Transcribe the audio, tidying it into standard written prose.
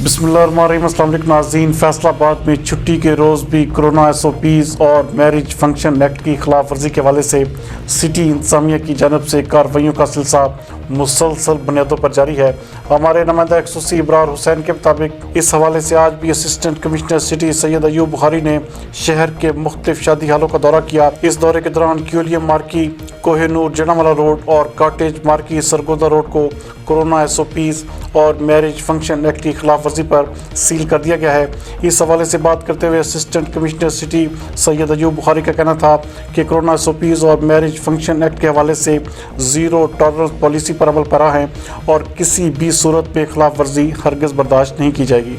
बिस्मिल्लाहिर्रहमानिर्रहीम। अस्सलाम वालेकुम नाज़रीन। फैसलाबाद में छुट्टी के रोज़ भी कोरोना SOPs और मैरिज फंक्शन एक्ट की खिलाफ वर्जी के हवाले से सिटी इंतज़ामिया की जानब से कार्रवाइयों का सिलसिला मुसलसल बुनियादों पर जारी है। हमारे नुमाइंदा खसूसी इब्रार हुसैन के मुताबिक इस हवाले से आज भी assistant commissioner city Syed Ayub Bukhari ने शहर के मुख्तलिफ शादी हालों का दौरा किया। इस दौरे के दौरान क्यूलियम मार्की, कोहिनूर जनावाला रोड और कॉटेज मार्की सरगोदा रोड को कोरोना SOPs और मैरिज फंक्शन एक्ट की खिलाफ वर्जी पर सील कर दिया गया है। इस हवाले से बात करते हुए assistant commissioner city Syed Ayub Bukhari का कहना था कि कोरोना SOPs और मैरिज फंक्शन एक्ट के हवाले से ज़ीरो टॉलरेंस पॉलिसी पर अमल पैरा है और किसी भी सूरत में खिलाफ वर्जी हरगिज़ बर्दाश्त नहीं की जाएगी।